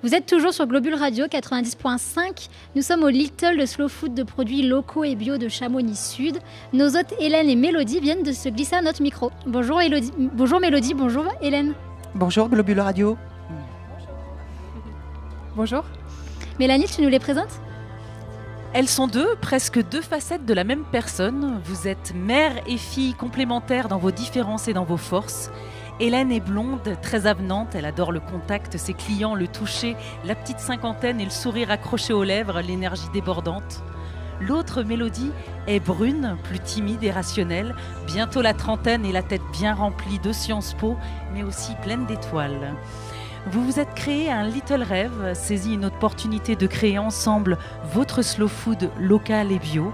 Vous êtes toujours sur Globule Radio 90.5. Nous sommes au Little, le slow food de produits locaux et bio de Chamonix Sud. Nos hôtes Hélène et Mélodie viennent de se glisser à notre micro. Bonjour Mélodie, bonjour Hélène. Bonjour Globule Radio. Bonjour. Mélanie, tu nous les présentes ? Elles sont presque deux facettes de la même personne. Vous êtes mère et fille complémentaires dans vos différences et dans vos forces. Hélène est blonde, très avenante, elle adore le contact, ses clients, le toucher, la petite cinquantaine et le sourire accroché aux lèvres, l'énergie débordante. L'autre, Mélodie, est brune, plus timide et rationnelle, bientôt la trentaine et la tête bien remplie de Sciences Po, mais aussi pleine d'étoiles. Vous vous êtes créé un little rêve, saisi une opportunité de créer ensemble votre slow food local et bio.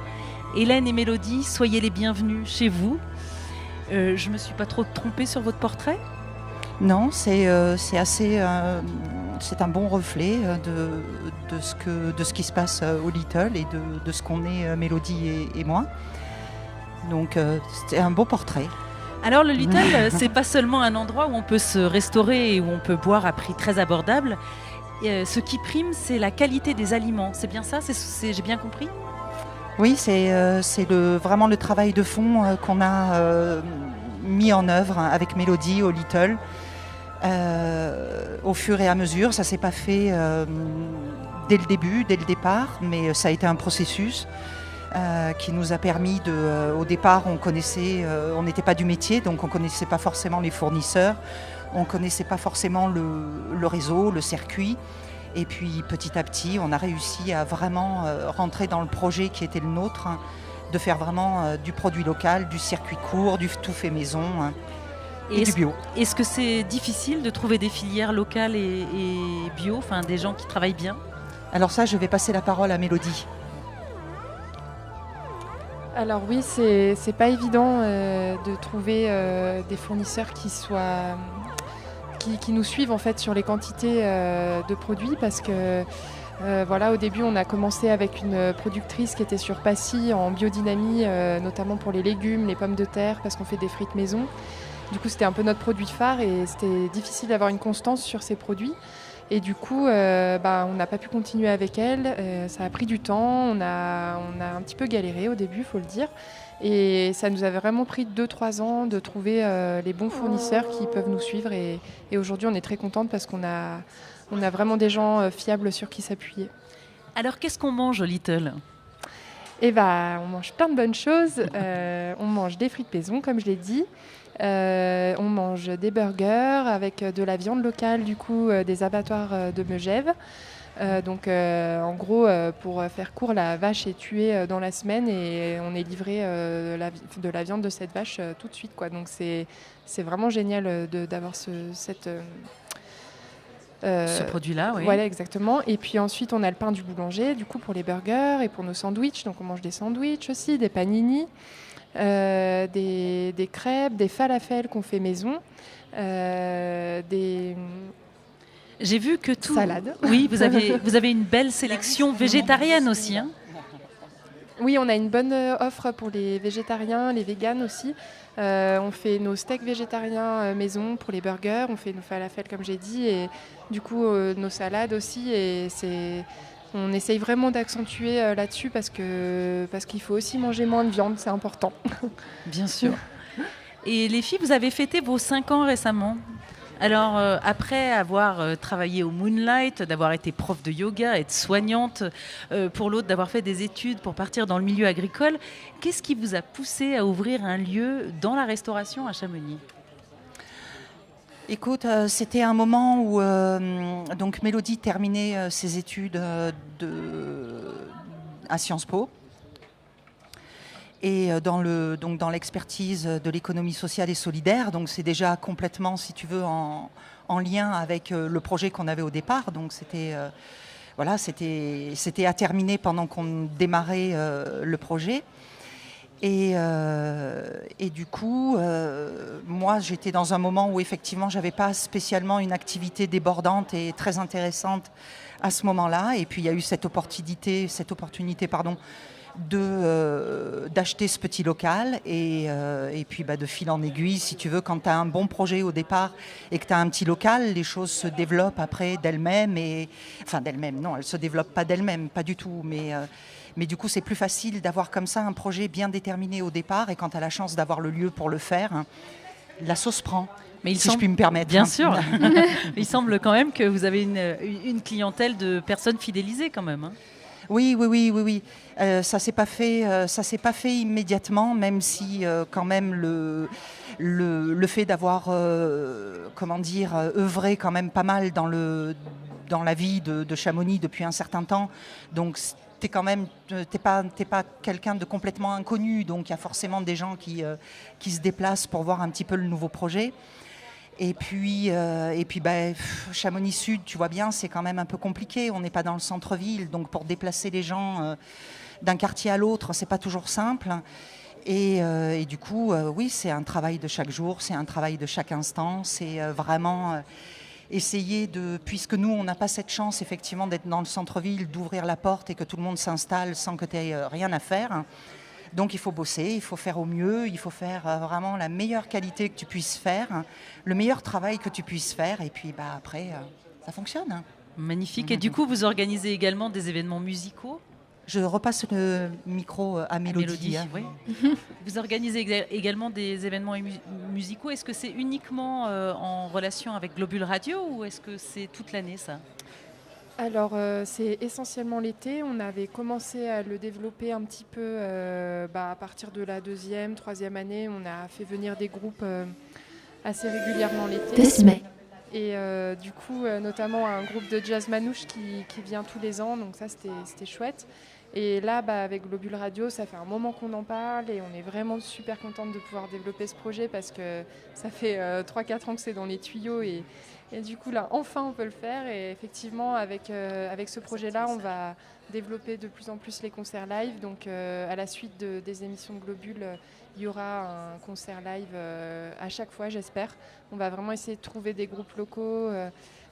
Hélène et Mélodie, soyez les bienvenus chez vous. Je me suis pas trop trompée sur votre portrait ? Non, c'est un bon reflet de ce qui se passe au Little et de ce qu'on est Mélodie et moi. Donc c'est un beau portrait. Alors le Little, c'est pas seulement un endroit où on peut se restaurer et où on peut boire à prix très abordable. Ce qui prime, c'est la qualité des aliments. C'est bien ça ? J'ai bien compris ? Oui, c'est vraiment le travail de fond qu'on a mis en œuvre avec Mélodie au Little. Au fur et à mesure, ça s'est pas fait dès le départ, mais ça a été un processus qui nous a permis au départ, on n'était pas du métier, donc on connaissait pas forcément les fournisseurs, on connaissait pas forcément le réseau, le circuit. Et puis petit à petit, on a réussi à vraiment rentrer dans le projet qui était le nôtre, de faire vraiment du produit local, du circuit court, du tout fait maison et du bio. Est-ce que c'est difficile de trouver des filières locales et bio, enfin des gens qui travaillent bien ? Alors ça, je vais passer la parole à Mélodie. Alors oui, c'est pas évident de trouver des fournisseurs qui nous suivent en fait sur les quantités de produits parce que au début on a commencé avec une productrice qui était sur Passy en biodynamie, notamment pour les légumes, les pommes de terre parce qu'on fait des frites maison. Du coup c'était un peu notre produit phare et c'était difficile d'avoir une constance sur ces produits. Et du coup, on n'a pas pu continuer avec elle. Ça a pris du temps. On a un petit peu galéré au début, il faut le dire. Et ça nous avait vraiment pris 2-3 ans de trouver les bons fournisseurs qui peuvent nous suivre. Et aujourd'hui, on est très contente parce qu'on a vraiment des gens fiables sur qui s'appuyer. Alors, qu'est-ce qu'on mange au Little ? On mange plein de bonnes choses. On mange des frites maison, comme je l'ai dit. On mange des burgers avec de la viande locale, du coup, des abattoirs de Megève. En gros, pour faire court, la vache est tuée dans la semaine et on est livré de la viande de cette vache tout de suite, quoi. Donc c'est vraiment génial d'avoir ce produit-là, oui. Voilà, exactement. Et puis ensuite, on a le pain du boulanger, du coup, pour les burgers et pour nos sandwichs. Donc on mange des sandwichs aussi, des panini. Des crêpes, des falafels qu'on fait maison, J'ai vu que tout. Salade. Oui, vous avez une belle sélection végétarienne aussi. Hein. Oui, on a une bonne offre pour les végétariens, les véganes aussi. On fait nos steaks végétariens maison pour les burgers, on fait nos falafels comme j'ai dit, et du coup nos salades aussi. Et on essaye vraiment d'accentuer là-dessus parce qu'il faut aussi manger moins de viande, c'est important. Bien sûr. Et les filles, vous avez fêté vos 5 ans récemment. Alors, après avoir travaillé au Moonlight, d'avoir été prof de yoga, être soignante, pour l'autre d'avoir fait des études pour partir dans le milieu agricole, qu'est-ce qui vous a poussé à ouvrir un lieu dans la restauration à Chamonix ? Écoute, c'était un moment où donc Mélodie terminait ses études à Sciences Po. Et dans l'expertise de l'économie sociale et solidaire, donc c'est déjà complètement, si tu veux, en lien avec le projet qu'on avait au départ. Donc c'était à terminer pendant qu'on démarrait le projet. Et du coup, moi, j'étais dans un moment où effectivement, j'avais pas spécialement une activité débordante et très intéressante à ce moment-là. Et puis il y a eu cette opportunité, d'acheter ce petit local et puis de fil en aiguille, si tu veux, quand tu as un bon projet au départ et que tu as un petit local, les choses se développent après d'elles-mêmes. Enfin, d'elles-mêmes, non, elles ne se développent pas d'elles-mêmes, pas du tout. Mais du coup, c'est plus facile d'avoir comme ça un projet bien déterminé au départ et quand tu as la chance d'avoir le lieu pour le faire, hein, la sauce prend. Mais si je puis me permettre. Bien sûr. Il semble quand même que vous avez une clientèle de personnes fidélisées quand même. Hein. Oui. Ça s'est pas fait immédiatement, même si quand même le fait d'avoir œuvré quand même pas mal dans la vie de Chamonix depuis un certain temps. Donc t'es pas quelqu'un de complètement inconnu, donc il y a forcément des gens qui se déplacent pour voir un petit peu le nouveau projet. Et puis Chamonix Sud, tu vois bien, c'est quand même un peu compliqué. On n'est pas dans le centre-ville, donc pour déplacer les gens d'un quartier à l'autre, c'est pas toujours simple. Et du coup, oui, c'est un travail de chaque jour, c'est un travail de chaque instant. C'est vraiment essayer puisque nous, on n'a pas cette chance effectivement d'être dans le centre-ville, d'ouvrir la porte et que tout le monde s'installe sans que tu aies rien à faire. Donc il faut bosser, il faut faire au mieux, il faut faire vraiment la meilleure qualité que tu puisses faire, le meilleur travail que tu puisses faire, et puis après, ça fonctionne. Magnifique. Et du coup, vous organisez également des événements musicaux ? Je repasse le micro à Mélodie. Oui. Vous organisez également des événements musicaux. Est-ce que c'est uniquement en relation avec Globule Radio ou est-ce que c'est toute l'année ça ? Alors, c'est essentiellement l'été. On avait commencé à le développer un petit peu à partir de la 2e, 3e année. On a fait venir des groupes assez régulièrement l'été. Et du coup, notamment un groupe de jazz manouche qui vient tous les ans. Donc ça, c'était chouette. Et là, avec Globule Radio, ça fait un moment qu'on en parle et on est vraiment super contente de pouvoir développer ce projet parce que ça fait 3-4 ans que c'est dans les tuyaux et du coup, là, enfin, on peut le faire. Et effectivement, avec ce projet-là, on va développer de plus en plus les concerts live. Donc, à la suite des émissions de Globule, il y aura un concert live à chaque fois, j'espère. On va vraiment essayer de trouver des groupes locaux,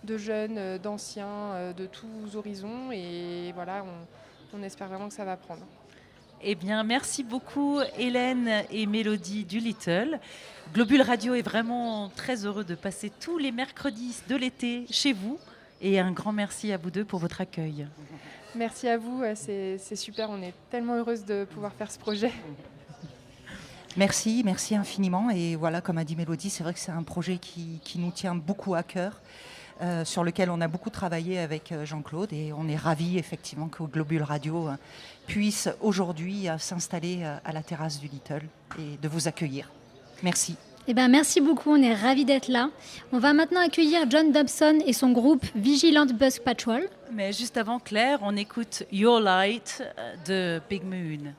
de jeunes, d'anciens, de tous horizons. Et voilà, on espère vraiment que ça va prendre. Eh bien, merci beaucoup Hélène et Mélodie du Little. Globule Radio est vraiment très heureux de passer tous les mercredis de l'été chez vous. Et un grand merci à vous deux pour votre accueil. Merci à vous, c'est super. On est tellement heureuse de pouvoir faire ce projet. Merci infiniment. Et voilà, comme a dit Mélodie, c'est vrai que c'est un projet qui nous tient beaucoup à cœur. Sur lequel on a beaucoup travaillé avec Jean-Claude et on est ravis effectivement que Globule Radio puisse aujourd'hui s'installer à la terrasse du Little et de vous accueillir. Merci. Merci beaucoup, on est ravis d'être là. On va maintenant accueillir John Dobson et son groupe Vigilant Bus Patrol. Mais juste avant Claire, on écoute Your Light de Big Moon.